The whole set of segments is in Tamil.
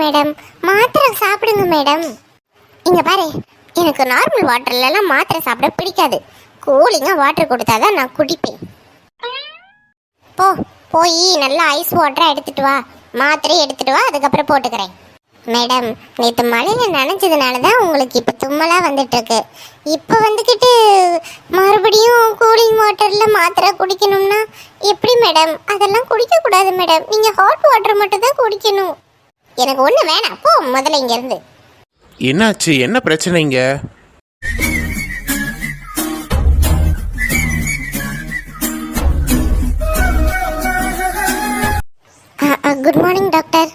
மேடம், மாத்திரை சாப்பிடுங்க மேடம். இங்க பாரு, எனக்கு நார்மல் வாட்டர்லாம் மாத்திரை சாப்பிட பிடிக்காது. கூலிங்கா வாட்டர் கொடுத்தாதான் நான் குடிப்பேன். போய் நல்லா ஐஸ் வாட்டரா எடுத்துட்டு வா, மாத்திரை எடுத்துட்டு வா, அதுக்கப்புறம் போட்டுக்கிறேன். மேடம், நேற்று மழையில நனைஞ்சதுனால தான் உங்களுக்கு இப்போ தும்மலா வந்துட்டு இருக்கு. இப்போ வந்துக்கிட்டு மறுபடியும் கூலிங் வாட்டர்ல மாத்திரை குடிக்கணும்னா எப்படி மேடம்? அதெல்லாம் குடிக்க கூடாது மேடம். நீங்க ஹாட் வாட்டர் மட்டும் தான் குடிக்கணும். எனக்கு ஒண்ணு வேணாம், போ முதல்ல இங்க இருந்து. என்னாச்சு? என்ன பிரச்சனைங்க? Good morning doctor.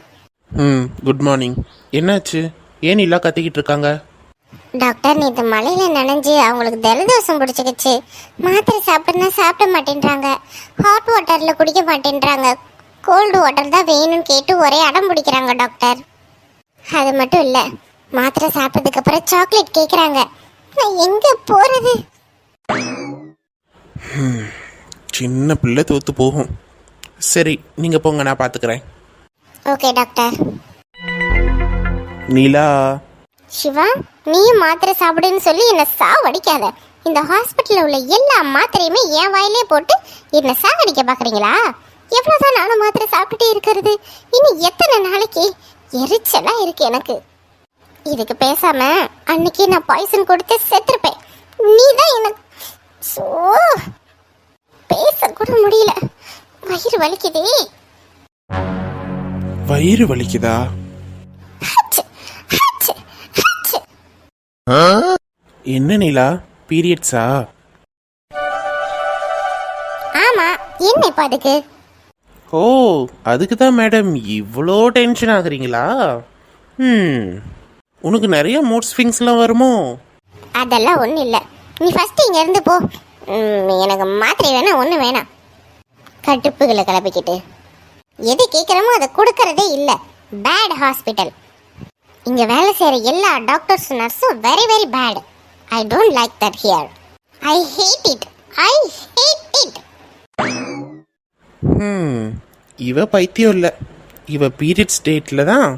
Good morning. என்னாச்சு? ஏன் இல்லா கத்திக்கிட்டு இருக்காங்க? டாக்டர், நேற்று மழையில நனைஞ்சு அவங்களுக்கு ஜலதோஷம் பிடிச்சிக்கிச்சு. மாத்திரை சாப்பிடுனா சாப்பிட மாட்டேன்றாங்க, ஹாட் வாட்டர்ல குடிக்க மாட்டேன்றாங்க, கோல்டு வாட்டர் தான் வேணும்னு கேட்டு ஒரே அடம் பிடிக்கிறாங்க டாக்டர். அது மட்டும் இல்லை, மாத்திரை சாப்பிட்டதுக்கு அப்புறம் சாக்லேட் கேட்குறாங்க. நான் எங்க போறது? சின்ன பிள்ளை தோத்து போகும். சரி, நீங்க போங்க, நான் பாத்துக்கிறேன். Okay doctor. நீலா. சிவா, நீயும் மாத்திரை சாப்பிடுன்னு சொல்லி என்னை சாவடிக்காத. இந்த ஹாஸ்பிட்டலில் உள்ள எல்லா மாத்திரையுமே என் வாயிலே போட்டு என்னை சாவடிக்க பார்க்குறீங்களா? எவ்வளோதான் நானும் மாத்திரை சாப்பிட்டுட்டே இருக்கிறது? இன்னும் எத்தனை நாளைக்கு? எரிச்சலா இருக்கு எனக்கு. இதுக்கு பேசாம அன்னைக்கு நான் பாய்சன் கொடுத்து செத்துருப்பேன். நீ தான் எனக்கு பேச கூட முடியல. வயிறு வலிக்குதே. வயிறு வலிக்குதா? என்ன நீலா, பீரியட்ஸா? ஆமா, என்ன இப்ப அதுக்கு? ஓ, அதுக்கு தான் மேடம் இவ்வளோ டென்ஷன் ஆகுறீங்களா? உனக்கு நிறைய மூட் ஸ்விங்ஸ்லாம் வருமோ? அதெல்லாம் ஒன்றும் இல்லை. நீ ஃபர்ஸ்ட் இங்க இருந்து போ. எனக்கு மாத்திரை வேணாம், ஒன்றும் வேணாம். கட்டுப்புகளை கிளப்பிக்கிட்டு எது கேட்குறமோ அதை கொடுக்கறதே இல்லை. Bad hospital. இங்கே வேலை செய்கிற எல்லா டாக்டர்ஸ் நர்ஸும் very very bad. I don't like that here. I hate it. I hate it. இவ பைத்தியம் இல்லை, இவ பீரியட்ஸ் டேட்டில் தான்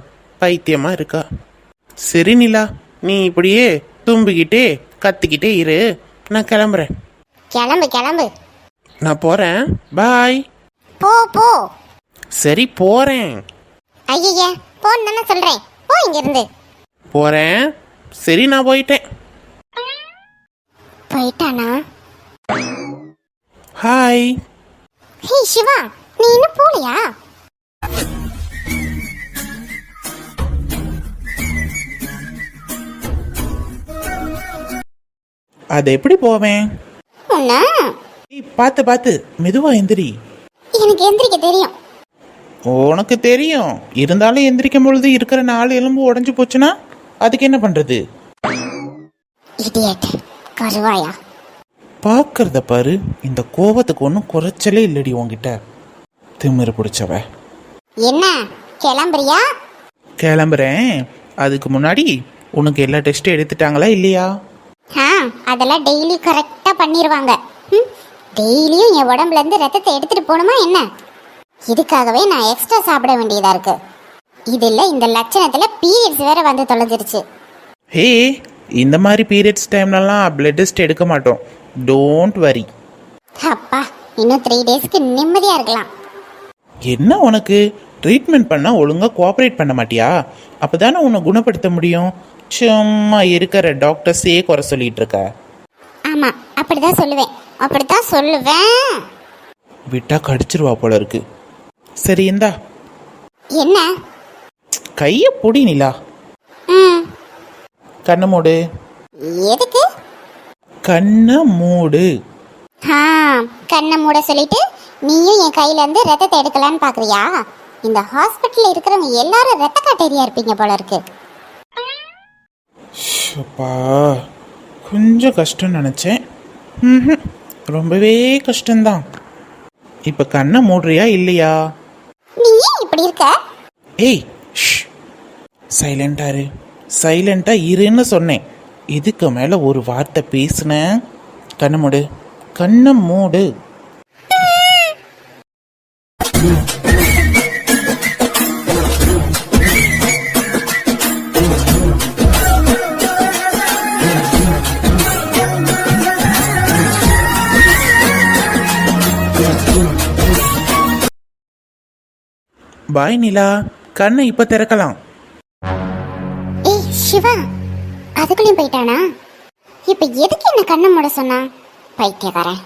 பைத்தியமாக இருக்கா. சரி நிலா, நீ இப்படியே தும்பிக்கிட்டே கத்திக்கிட்டே இரு, நான் கிளம்புறேன். கிளம்பு கிளம்பு. நான் போகிறேன், பாய். போ போ. சரி, போகிறேன். ஐயா, போன்னு தானே சொல்கிறேன். போ இங்கிருந்து. போகிறேன். சரி, நான் போயிட்டேன். போயிட்டானா? ஹாய். ஹே சிவா, நீ இன்னும் போலையா? அது எப்படி போவேன்? பார்த்து பார்த்து மெதுவா எந்திரி. எனக்கு எந்திரிக்க தெரியும். உனக்கு தெரியும், இருந்தாலும் எந்திரிக்கும் பொழுது இருக்கிற 4 எலும்பு உடைஞ்சு போச்சுன்னா அதுக்கு என்ன பண்றது? இடியட், கருவாயா. பார்க்கறத பாரு, இந்த கோபத்துக்கு ஒன்றும் குறைச்சலே இல்லடி உன்கிட்ட. திமிரு பிடிச்சவ. என்ன கிளம்புறியா? கிளம்புறேன். அதுக்கு முன்னாடி உனக்கு எல்லா டெஸ்ட்டும் எடுத்துட்டாங்களா இல்லையா? அதெல்லாம் டெய்லி கரெக்டா பண்ணிடுவாங்க. டெய்லியும் என் உடம்புல இருந்து ரத்தத்தை எடுத்துட்டு போகணுமா என்ன? இதுக்காகவே நான் எக்ஸ்ட்ரா சாப்பிட வேண்டியதா இருக்கு. இதுல இந்த லட்சணத்துல பீரியட்ஸ் வேற வந்து தொலைஞ்சிருச்சு. ஹே, இந்த மாதிரி பீரியட்ஸ் டைம்லலாம் பிளட் டெஸ்ட் எடுக்க மாட்டோம். Don't worry. அப்பா, இன்னும் 3 டேஸ்க்கு நிம்மதியா இருக்கலாம். என்ன உனக்கு? ட்ரீட்மெண்ட் பண்ணால் ஒழுங்காக கோஆப்ரேட் பண்ண மாட்டியா? அப்போ தானே உன்னை குணப்படுத்த முடியும். சும்மா இருக்கிற டாக்டர்ஸே குறை சொல்லிட்டு இருக்க. ஆமாம், அப்படிதான் சொல்லுவேன். விட்டா கடிச்சிருவா போல இருக்கு. சரி, இந்தா. என்ன? கையை பொடி நிலா. கண்ணை மூடு. எதுக்கு? கண்ணை மூடு. கண்ணை மூட சொல்லிட்டு நீயும் என் கையில இருந்து ரத்தத்தை எடுக்கலான்னு பாக்குறியா? இந்த ஹாஸ்பிட்டல்ல இருக்கிறவங்க எல்லாரும் ரத்த காட்டேரியா இருப்பீங்க போல இருக்கு. கொஞ்சம் கஷ்டம் நினைச்சேன். ரொம்பவே கஷ்டம்தான். இப்ப கண்ணை மூடுறியா இல்லையா? நீ ஏன் இப்படி இருக்க? ஏய், சைலண்டா இருன்னு சொன்னேன். இதுக்கு மேல ஒரு வார்த்தை பேசுன கண்ணை மூடு. கண்ணை மூடு. பாய் நிலா, கண்ணை இப்போ திறக்கலாம். ஏய் சிவா, அதுக்குள்ளேயும் போயிட்டானா? இப்ப எதுக்கு என்ன கண்ணை மூட சொன்னா? பைத்தியக்காரன்.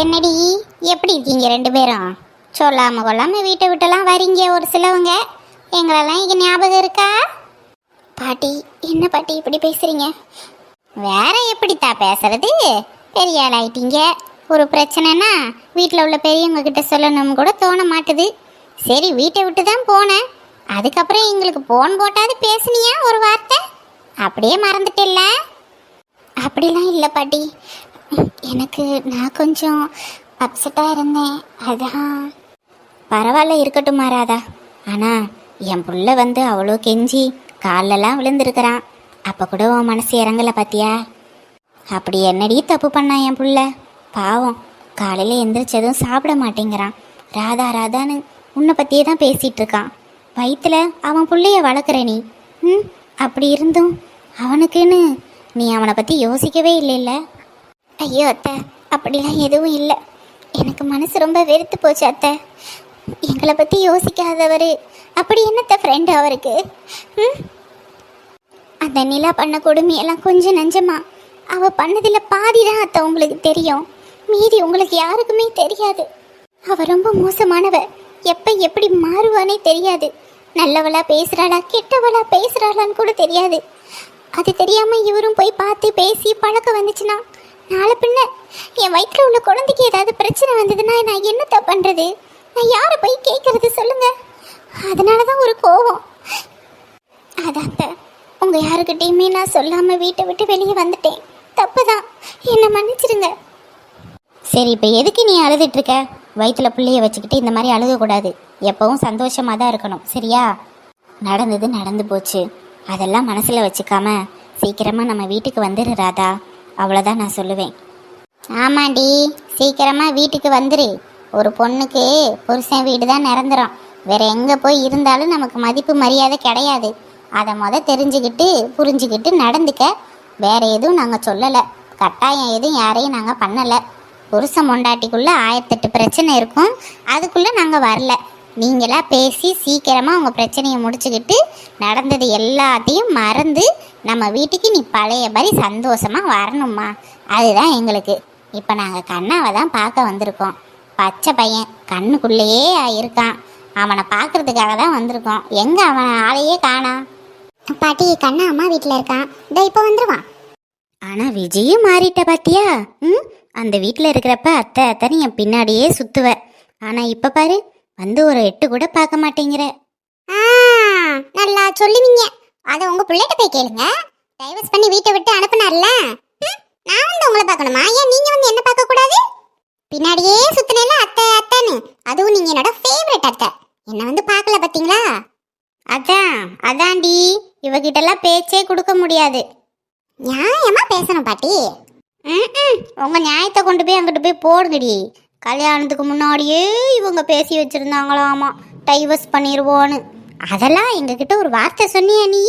என்னடி, எப்படி இருக்கீங்க ரெண்டு பேரும்? சொல்லாம கொள்ளாம வீட்டை விட்டெல்லாம் வரீங்க ஒரு சிலவங்க. எங்களெல்லாம் இங்க ஞாபகம் இருக்கா? பாட்டி, என்ன பாட்டி இப்படி பேசுறீங்க? வேற எப்படித்தா பேசுறது? பெரிய ஆள் ஆயிட்டீங்க. ஒரு பிரச்சனைனா வீட்டில் உள்ள பெரியவங்க கிட்ட சொல்லணும்னு கூட தோண மாட்டுது. சரி, வீட்டை விட்டு தான் போனேன். அதுக்கப்புறம் எங்களுக்கு போன் போட்டாது பேசுனியா ஒரு வார்த்தை? அப்படியே மறந்துட்டில்ல? அப்படிலாம் இல்லை பாட்டி. நான் கொஞ்சம் அப்செட்டாக இருந்தேன், அதான். பரவாயில்ல, இருக்கட்டும் மாறாதா. ஆனால் என் புள்ள வந்து அவ்வளோ கெஞ்சி காலெல்லாம் விழுந்திருக்கிறான். அப்போ கூட உன் மனசு இறங்கலை பார்த்தியா? அப்படி என்னடி தப்பு பண்ணா என் புள்ள? பாவம், காலையில் எந்திரிச்சதும் சாப்பிட மாட்டேங்கிறான். ராதா ராதான்னு உன்னை பற்றியே தான் பேசிகிட்டு இருக்கான். வயிற்றுல அவன் பிள்ளைய வளர்க்குற நீ. அப்படி இருந்தும் அவனுக்குன்னு நீ அவனை பற்றி யோசிக்கவே இல்லைல்ல? ஐயோ அத்தை, அப்படிலாம் எதுவும் இல்லை. எனக்கு மனசு ரொம்ப வெறுத்து போச்சு அத்தை. எங்களை பற்றி யோசிக்காதவர் அப்படி என்னத்த ஃப்ரெண்டு அவருக்கு? அந்த நிலா பண்ண கொடுமையெல்லாம் கொஞ்சம் நஞ்சமா. அவள் பண்ணதில் பாதி தான் அத்தை உங்களுக்கு தெரியும், மீதி உங்களுக்கு யாருக்குமே தெரியாது. அவள் ரொம்ப மோசமானவ. எப்போ எப்படி மாறுவானே தெரியாது. நல்லவளா பேசுகிறாளா கெட்டவளா பேசுகிறாளான்னு கூட தெரியாது. அது தெரியாமல் இவரும் போய் பார்த்து பேசி பழக்கம் வந்துச்சுன்னா நாளை பின்ன என் வயிற்றில் உள்ள குழந்தைக்கு ஏதாவது பிரச்சனை வந்ததுன்னா நான் என்னத்த பண்ணுறது? நான் யாரை போய் கேட்கறது சொல்லுங்க? அதனால தான் ஒரு கோவம். அதாங்க, உங்கள் யாருக்கிட்டையுமே நான் சொல்லாமல் வீட்டை விட்டு வெளியே வந்துட்டேன். தப்பு தான், என்னை மன்னிச்சிடுங்க. சரி, இப்போ எதுக்கு நீ அழுதுட்ருக்க? வயிற்றில் பிள்ளைய வச்சுக்கிட்டு இந்த மாதிரி அழுகக்கூடாது. எப்பவும் சந்தோஷமாக தான் இருக்கணும், சரியா? நடந்தது நடந்து போச்சு. அதெல்லாம் மனசில் வச்சுக்காம சீக்கிரமாக நம்ம வீட்டுக்கு வந்துடு ராதா. அவ்வளோதான் நான் சொல்லுவேன். ஆமாண்டி, சீக்கிரமாக வீட்டுக்கு வந்துரு. ஒரு பொண்ணுக்கு புருஷன் வீடு தான் நிரந்தரம். வேற எங்கே போய் இருந்தாலும் நமக்கு மதிப்பு மரியாதை கிடையாது. அதை தெரிஞ்சுக்கிட்டு புரிஞ்சுக்கிட்டு நடந்துக்க. வேற எதுவும் நாங்கள் சொல்லலை, கட்டாயம் எதுவும் யாரையும் நாங்கள் பண்ணலை. புருஷன் பொண்டாட்டிக்குள்ளே 1008 பிரச்சனை இருக்கும், அதுக்குள்ளே நாங்கள் வரல. நீங்களா பேசி சீக்கிரமாக உங்கள் பிரச்சனையை முடிச்சுக்கிட்டு நடந்தது எல்லாத்தையும் மறந்து நம்ம வீட்டுக்கு நீ பழைய மாதிரி சந்தோஷமாக வரணும்மா. அதுதான் எங்களுக்கு. இப்போ நாங்கள் கண்ணாவை தான் பார்க்க வந்திருக்கோம். பச்சை பையன் கண்ணுக்குள்ளேயே இருக்கான். அவனை பார்க்கறதுக்காக தான் வந்திருக்கோம். எங்கே அவன் ஆளையே காணா? பாட்டி, கண்ணா அம்மா வீட்டில் இருக்கான், இதோ இப்போ வந்துடுவான். ஆனால் விஜயும் மாறிட்ட பாத்தியா? அந்த வீட்டில் இருக்கிறப்ப அத்தை அத்தைன்னு என் பின்னாடியே சுற்றுவ. ஆனால் இப்போ பாரு, வந்து ஒரு எட்டு கூட பார்க்க மாட்டேங்கிற. நல்லா சொல்லுவீங்க. அதை உங்கள் பிள்ளைகிட்ட போய் கேளுங்க. டைவர்ஸ் பண்ணி வீட்டை விட்டு அனுப்புனார்ல, நான் வந்து உங்களை பார்க்கணுமா? ஏன் நீங்கள் வந்து என்ன பார்க்கக்கூடாது? பின்னாடியே சுற்றினேல அத்தை அத்தைன்னு. அதுவும் நீங்கள் என்னோட ஃபேவரட் அத்தை. என்னை வந்து பார்க்கல பார்த்தீங்களா? அதான்டி, இவகிட்டெல்லாம் பேச்சே கொடுக்க முடியாது. நியாயமாக பேசணும் பாட்டி. உங்கள் நியாயத்தை கொண்டு போய் அங்கிட்டு போய் போடுங்கடி. கல்யாணத்துக்கு முன்னாடியே இவங்க பேசி வச்சுருந்தாங்களாமா டைவர்ஸ் பண்ணிடுவோன்னு. அதெல்லாம் எங்ககிட்ட ஒரு வார்த்தை சொன்னியா நீ?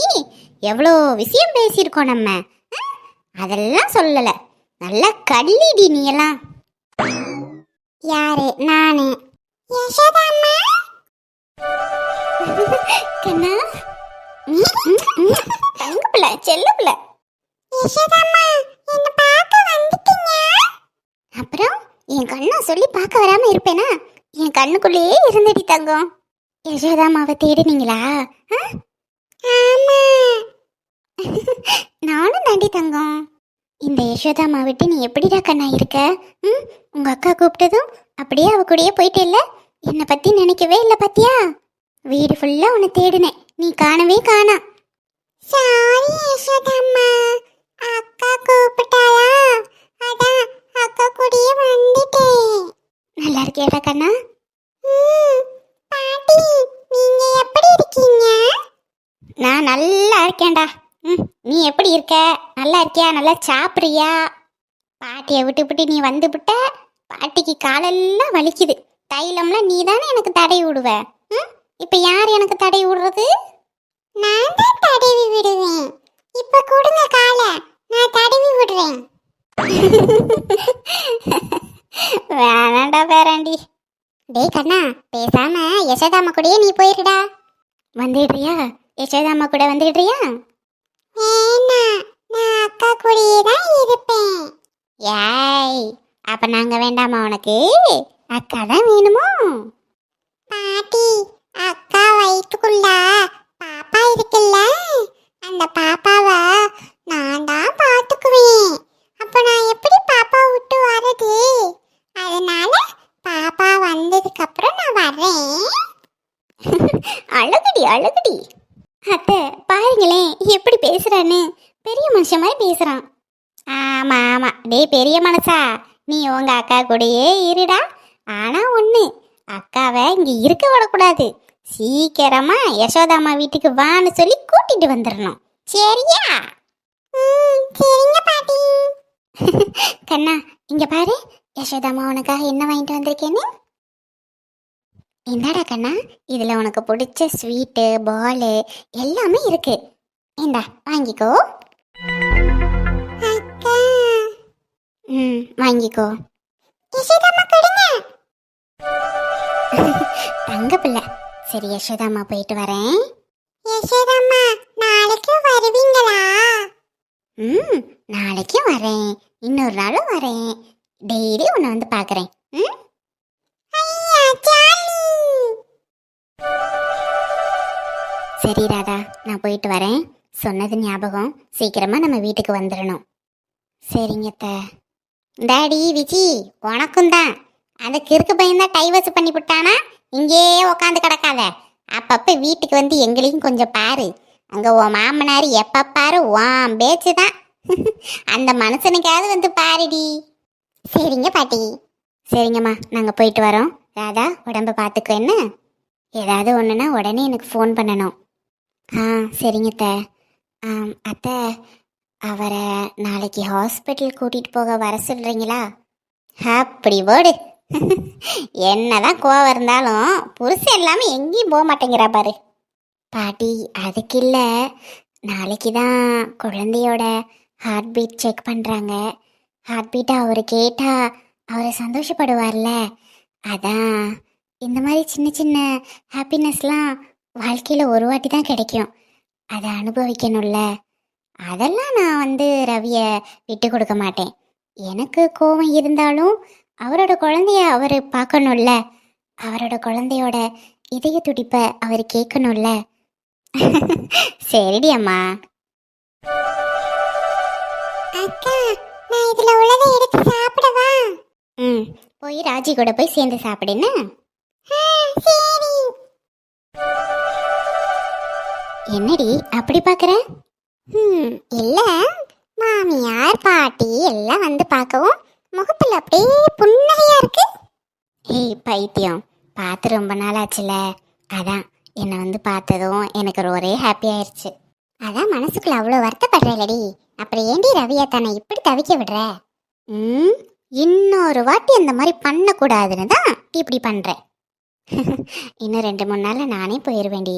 எவ்வளோ விஷயம் பேசியிருக்கோம் நம்ம. அதெல்லாம் சொல்லலை. நல்லா கல்லிடி நீ எல்லாம். யாரு? நானு. கண்ணா, தங்க பிள்ளை, செல்ல பிள்ளை. அப்புறம் என் கண்ணா சொல்லி பார்க்க வராம இருப்பேனா? என் கண்ணுக்குள்ளேயே இருந்தடி தங்கம். யசோதாமாவை தேடினீங்களா? நானும் தாண்டி தங்கம். இந்த யசோதாமா விட்டு நீ எப்படிடா கண்ணா இருக்க? உங்க அக்கா கூப்பிட்டதும் அப்படியே அவ கூடயே போயிட்டே. என்னை பத்தி நினைக்கவே இல்லை பாத்தியா? வீடு ஃபுல்லா உன்னை தேடினேன், நீ காணவே காணா. சாரி யசோதாமா, அக்கா கூப்பிட்டாளா, அதான் அக்கா கூடயே வந்துட்டேன். நல்லா இருக்கியாடா கண்ணா? பாட்டி, நீங்க எப்படி இருக்கீங்க? நான் நல்லா இருக்கேன்டா. நீ எப்படி இருக்க? நல்லா இருக்கியா? நல்லா சாப்பிட்றியா? பாட்டியை விட்டு நீ வந்து விட்ட, பாட்டிக்கு காலெல்லாம் வலிக்குது. தைலம்லாம் நீ தானே எனக்கு தடவி விடுவ. ம்? இப்ப யார் எனக்கு தடவி விடுறது? நான் தான் தடவி விடுவேன். இப்ப கொடுங்க காலை, நான் தடவி விடுறேன். வேணாண்டா பேராண்டி. டேய் கண்ணா, பேசாம யசோதாமா கூடயே நீ போயிருடா. வந்துடுறியா? யசோதாமா கூட வந்துடுறியா? வேணா, நான் அக்கா கூடயே தான் இருப்பேன். ஏய், அப்ப நாங்க வேண்டாமா உனக்கு? அக்கா தான் வேணுமோ? பாட்டி, அக்கா வயிற்றுக்குள்ள பாப்பா இருக்குல்ல, அந்த பாப்பாவை நான் தான் பார்த்துக்குவேன். அப்ப நான் எப்படி பாப்பா விட்டு வரது? அதனால பாப்பா வந்ததுக்கு அப்புறம் நான் வர்றேன். அழகுடி அழகுடி. அத்தை பாருங்களேன் எப்படி பேசுறான்னு. பெரிய மனுஷன் மாதிரி பேசுறான். ஆமா ஆமா, டேய் பெரிய மனசா, நீ உங்க அக்கா கூடயே இருடா. ஆனா ஒண்ணு, அக்காவை இங்க இருக்க விடக்கூடாது. சீக்கிரமா யசோதாமா வீட்டுக்கு வான்னு சொல்லி கூட்டிட்டு வந்துடணும். சரியா? சரிங்க பாட்டி. கண்ணா, இங்க பாரு, யசோதாமா உனக்காக என்ன வாங்கிட்டு வந்திருக்கேன்னு. என்னடா கண்ணா, இதுல உனக்கு பிடிச்ச ஸ்வீட்டு, பாலு எல்லாமே இருக்கு. இந்தா வாங்கிக்கோ. வாங்கிக்கோ. தங்க பிள்ளை. சரி யசோதாமா, போயிட்டு வரேன். யசோதாமா, நாளைக்கு வருவீங்களா? நாளைக்கும் வரேன், இன்னொரு நாளும் வரேன். டெய்லி உன்னை வந்து பார்க்குறேன். சரி ராதா, நான் போயிட்டு வரேன். சொன்னது ஞாபகம், சீக்கிரமா நம்ம வீட்டுக்கு வந்துடணும். சரிங்க டாடி. விஜி, உனக்கும் தான். அந்த கிறுக்கு பையன் தான் டைவர்ஸ் பண்ணி விட்டானா? இங்கேயே உக்காந்து கிடக்காத, அப்பப்ப வீட்டுக்கு வந்து எங்களையும் கொஞ்சம் பாரு. அங்க உன் மாமனார் எப்ப பாரு உன் பேச்சு தான். அந்த மனுஷனுக்காவது வந்து பாருடி. சரிங்க பாட்டி. சரிங்கம்மா, நாங்கள் போயிட்டு வரோம். ராதா, உடம்ப பார்த்துக்கோ என்ன. ஏதாவது ஒன்றுனா உடனே எனக்கு ஃபோன் பண்ணணும். சரிங்க அத்தை, அவரை நாளைக்கு ஹாஸ்பிட்டல் கூட்டிகிட்டு போக வர சொல்கிறீங்களா? அப்படி போடு. என்னதான் கோவம் இருந்தாலும் புருஷன் எல்லாமே எங்கேயும் போக மாட்டேங்கிறா பாரு. பாட்டி, அதுக்கு இல்லை, நாளைக்கு தான் குழந்தையோட ஹார்ட் பீட் செக் பண்ணுறாங்க. ஹார்ட் பீட்டை அவர் கேட்டால் அவர் சந்தோஷப்படுவார்ல, அதான். இந்த மாதிரி சின்ன சின்ன ஹாப்பினஸ்லாம் வாழ்க்கையில் ஒரு வாட்டி தான் கிடைக்கும், அதை அனுபவிக்கணும்ல. அதெல்லாம் நான் வந்து ரவியை விட்டு கொடுக்க மாட்டேன். எனக்கு கோபம் இருந்தாலும் அவரோட குழந்தைய அவர் பார்க்கணும்ல, அவரோட குழந்தையோட இதய துடிப்பை அவர் கேட்கணும்ல. சரிடி அம்மா. அக்கா, நான் இதுல உள்ளதை எடுத்து சாப்பிடவா? போய் ராஜி கூட போய் சேர்ந்து சாப்பிடுன்னு. சரி. என்னடி அப்படி பார்க்குற? இல்ல, மாமியார் பாட்டி எல்லாம் வந்து பார்க்கவும் முகத்துல அப்படியே புன்னகையா இருக்கு. ஏய் பைத்தியம், பார்த்து ரொம்ப நாள் ஆச்சுல, அதான் என்னை வந்து பார்த்ததும் எனக்கு ஒரே ஹாப்பி ஆயிடுச்சு. அதான் மனசுக்குள்ள அவ்வளோ வருத்தப்படுறேலடி. அப்புறம் ஏண்டி ரவியா தானே இப்படி தவிக்க விடுற? இன்னொரு வாட்டி அந்த மாதிரி பண்ணக்கூடாதுன்னு தான் இப்படி பண்ணுறேன். இன்னும் 2-3 நாளில் நானே போயிடுவேண்டி.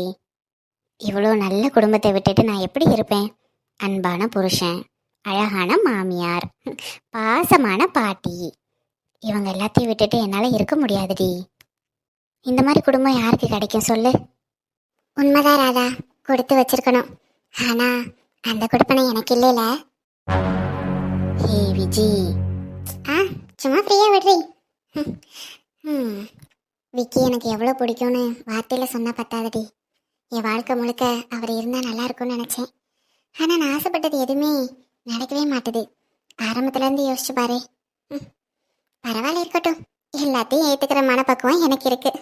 இவ்வளோ நல்ல குடும்பத்தை விட்டுட்டு நான் எப்படி இருப்பேன்? அன்பான புருஷன், அழகான மாமியார், பாசமான பாட்டி, இவங்க எல்லாத்தையும் விட்டுட்டு என்னால் இருக்க முடியாதுடி. இந்த மாதிரி குடும்பம் யாருக்கு கிடைக்கும் சொல்லு? உண்மைதான் ராதா, கொடுத்து வச்சிருக்கணும். ஆனா அந்த கொடுப்பனை எனக்கு இல்லைல. ஹே விஜி, சும்மா ஃப்ரீயா விடுறீ. விக்கி எனக்கு எவ்வளோ பிடிக்கும்னு வார்த்தையில் சொன்னால் பத்தாதடி. என் வாழ்க்கை முழுக்க அவர் இருந்தால் நல்லா இருக்கும்னு நினச்சேன். ஆனால் நான் ஆசைப்பட்டது எதுவுமே நடக்கவே மாட்டுது. ஆரம்பத்துலேருந்து யோசிச்சு பாரு. பரவாயில்ல, இருக்கட்டும். எல்லாத்தையும் ஏற்றுக்கிற மனப்பக்குவம் எனக்கு இருக்கு.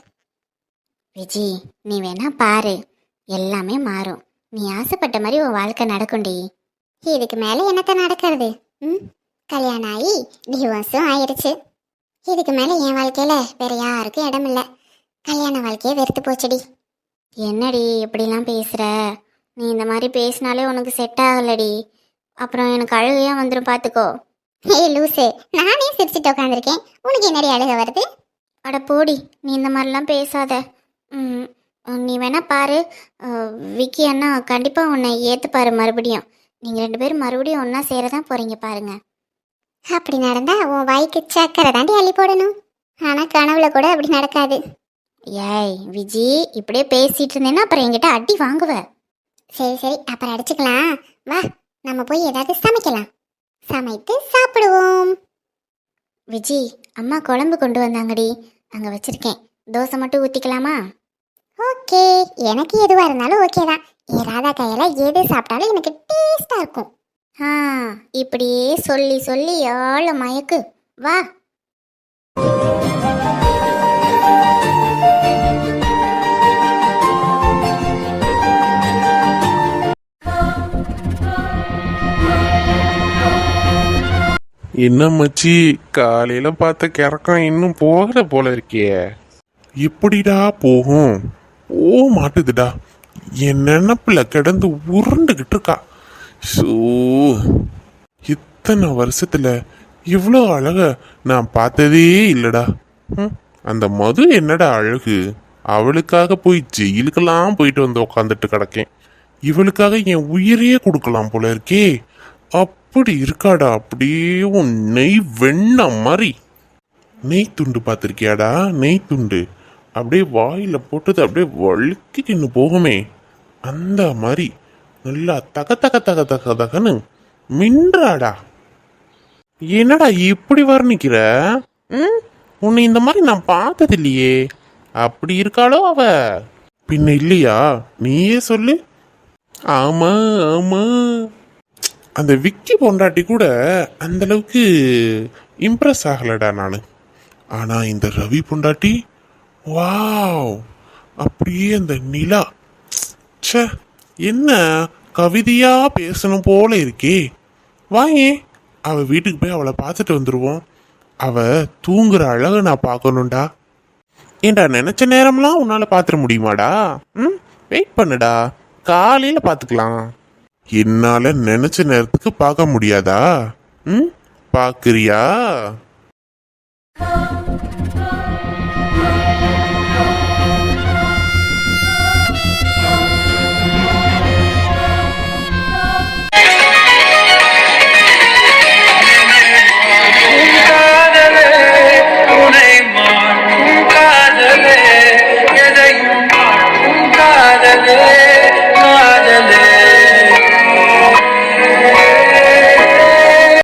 விஜி, நீ வேணா பாரு, எல்லாமே மாறும். நீ ஆசைப்பட்ட மாதிரி உன் வாழ்க்கை நடக்கும்டி. இதுக்கு மேலே என்னத்த நடக்கிறது? கல்யாணம் ஆகி டிவோர்ஸும் ஆயிடுச்சு. இதுக்கு மேலே என் வாழ்க்கையில் வேற யாருக்கும் இடம் இல்லை. கல்யாண வாழ்க்கையை வெறுத்து போச்சுடி. என்னடி இப்படிலாம் பேசுகிற? நீ இந்த மாதிரி பேசினாலே உனக்கு செட் ஆகலடி. அப்புறம் எனக்கு அழுகையாக வந்துடும் பார்த்துக்கோ. ஏய் லூசு, நானே சிரிச்சுட்டு உட்காந்துருக்கேன், உனக்கு என்னடி அழுக வருது? அட போடி, நீ இந்த மாதிரிலாம் பேசாத. ம், நீ வேணா பாரு, விக்கி அண்ணா கண்டிப்பாக உன்னை ஏற்றுப்பாரு மறுபடியும். நீங்கள் 2 பேரும் மறுபடியும் ஒன்றா சேரதான் போகிறீங்க பாருங்க. அப்படி நடந்தா உன் வாய்க்கு சக்கரை தாண்டி அள்ளி போடணும். ஆனால் கனவுல கூட அப்படி நடக்காது. ஏய் விஜி, இப்படியே பேசிட்டு இருந்தேன்னா அப்புறம் என்கிட்ட அடி வாங்குவ. சரி சரி, அப்புறம் அடிச்சுக்கலாம். வா, நம்ம போய் ஏதாவது சமைக்கலாம், சமைத்து சாப்பிடுவோம். விஜி, அம்மா குழம்பு கொண்டு வந்தாங்கடி, அங்கே வச்சிருக்கேன். தோசை மட்டும் ஊற்றிக்கலாமா? ஓகே, எனக்கு எதுவாக இருந்தாலும் ஓகே தான். ராதா கையில் எது சாப்பிட்டாலும் எனக்கு டேஸ்டாக இருக்கும். ஆ, இப்படியே சொல்லி சொல்லி ஆள மயக்கு. வா. என்ன மச்சி, காலையில பார்த்த கிறக்கம் இன்னும் போகல போல இருக்கே. எப்படிடா போகும்? போக மாட்டுதுடா. என் நினப்புல கிடந்து உருண்டுகிட்டு இருக்கா. ஸோ இத்தனை வருஷத்துல இவ்வளோ அழக நான் பார்த்ததே இல்லடா. அந்த மது என்னடா அழகு. அவளுக்காக போய் ஜெயிலுக்கெல்லாம் போயிட்டு வந்து உக்காந்துட்டு கிடக்கேன். இவளுக்காக என் உயிரையே கொடுக்கலாம் போல இருக்கே. அப்படி இருக்காடா, அப்படியே உன் நெய் வெண்ண மாதிரி. நெய் துண்டு பார்த்துருக்கியாடா? நெய் துண்டு அப்படியே வாயில போட்டது அப்படியே வழுக்கின்னு போகுமே, அந்த மாதிரி நல்லா தக தக தக தக தகன்னு மின்றாடா. என்னடா இப்படி வர்ணிக்கிற? உன்னை இந்த மாதிரி நான் பார்த்தது இல்லையே. அப்படி இருக்காளோ அவ? பின்ன இல்லையா? நீயே சொல்லு. ஆமா ஆமா, அந்த விக்கி பொண்டாட்டி கூட அந்த அளவுக்கு இம்ப்ரெஸ் ஆகலடா நான். ஆனா இந்த ரவி பொண்டாட்டி, வாவ், அப்படியே அந்த நிலா, ச்சே, என்ன கவிதையா பேசணும் போல இருக்கே. வாயே, அவ வீட்டுக்கு போய் அவளை பார்த்துட்டு வந்துருவோம். அவ தூங்குற அழக நான் பார்க்கணும்டா. ஏண்டா, நினைச்ச நேரம்லாம் உன்னால பார்த்துட முடியுமாடா? வெயிட் பண்ணுடா, காலையில பார்த்துக்கலாம். என்னால நினைச்ச நேரத்துக்கு பார்க்க முடியாதா? பாக்குறியா?